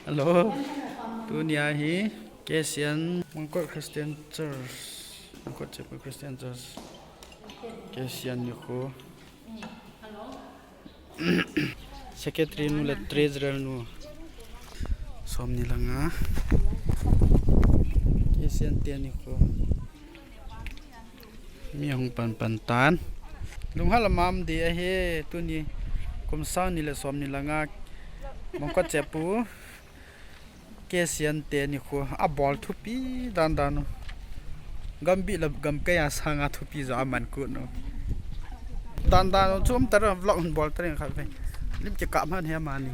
Hello, tu nia hi Kesian Mangkok Christian Church. Mangkok Chapel Christian Church. Kesian yuko. Secretary nu le treasurer nu. Som ni langa. Kesian tian yuko. Mi hong pan tan. Lung hal mam dia he tu ni kum sa ni le som ni langa. Mangkok Chapel Kesian tian yuko. A ball thupi dan dan. Gambi la gam kaya sanga thupi zo aman ku no. Dan dan chum tar vlog ball tar kha ve. Lim che kam han he man ni.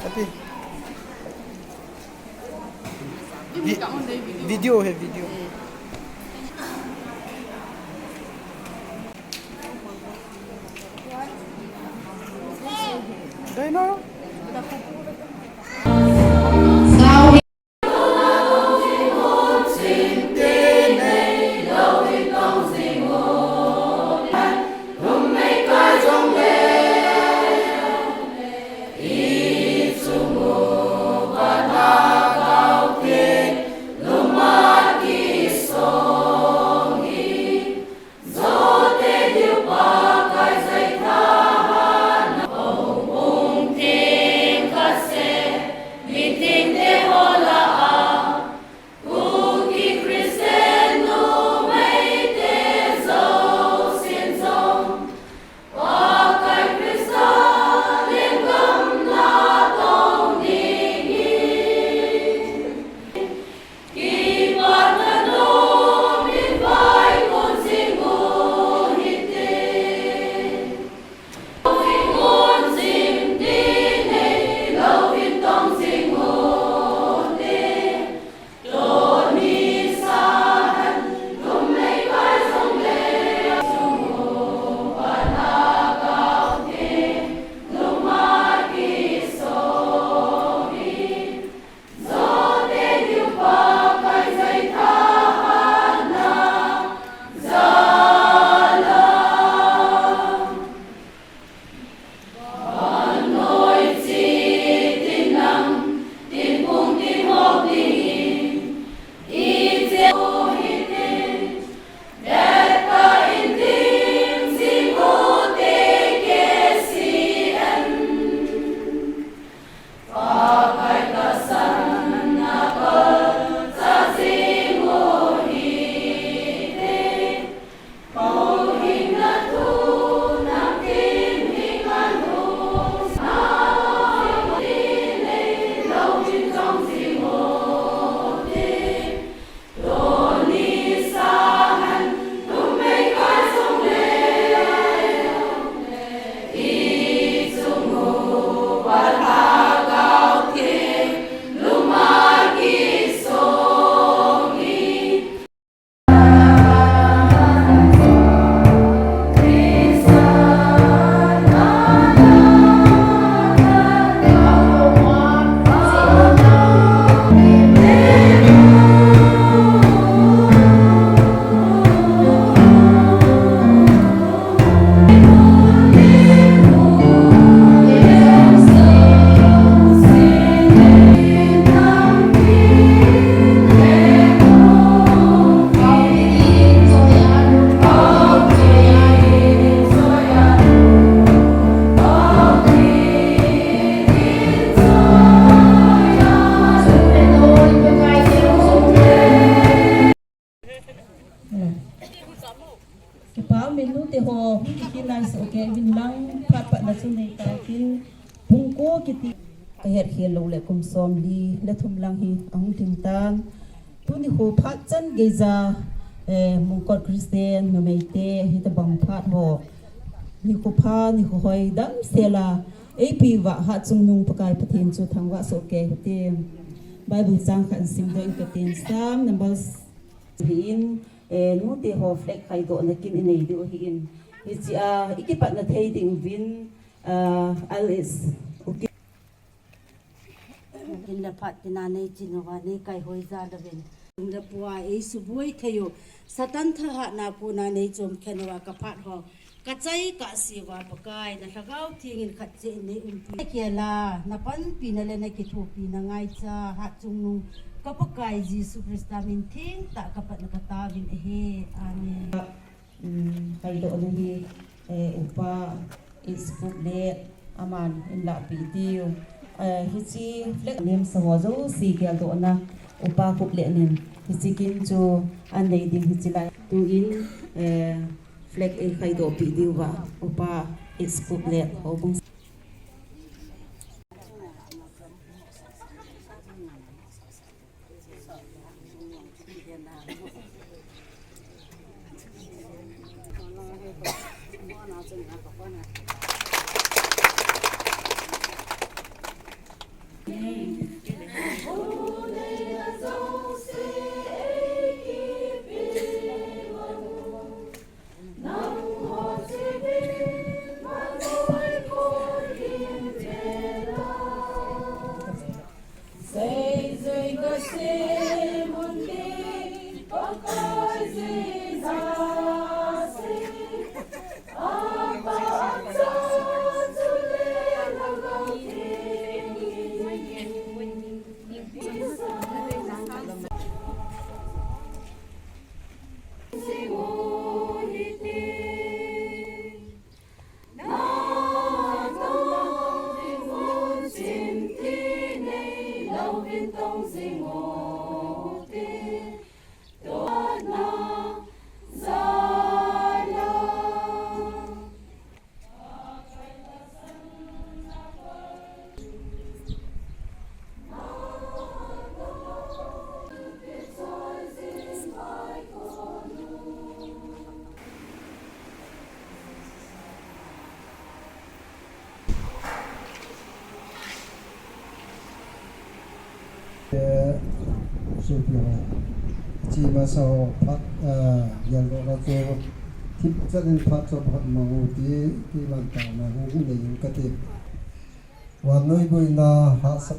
Tapi video है video đây nó cái hiện hiện lâu lệ cùng xóm đi lệ thum lang hi ông thình tan tu ni hồ phát chân gây ra mong con Christian mà mấy tê hi ta bằng phát ho ni hồ pha ni hồ hoài đam xe là ap và hạ chung nung pakai pathin chu thang wa so ke te Bible sang khan sim do in ka tin sam number hin nu te ho flex khai do na kin nei do hin hi ikipat na thei ding vin Alice in la phat tina nei chinowa nei kai hoi za da ben la puwa e subui thayo satan tha ha na pu na nei chom khenwa ka phat ho ka chai ka siwa pakai na thagau thingin khat che nei umpi kiala na pan pi na le na ki thu pi na ngai cha ha chung nu ka pakai jisu krista min thing ta ka pat na ka ta vin he amen kai do lu hi upa is public aman in la video hi chi flek nem sa ho zo si gel do na upa public nim hi chi kin chu an nei ding hi chi la tu in flek e kai do video ba upa is public ho bung chỉ mà sau phát giờ đó cho thì rất nên phát cho phát mà ngủ tí làm cả mà ngủ cũng để cái tiền và nơi bây giờ hạ sắp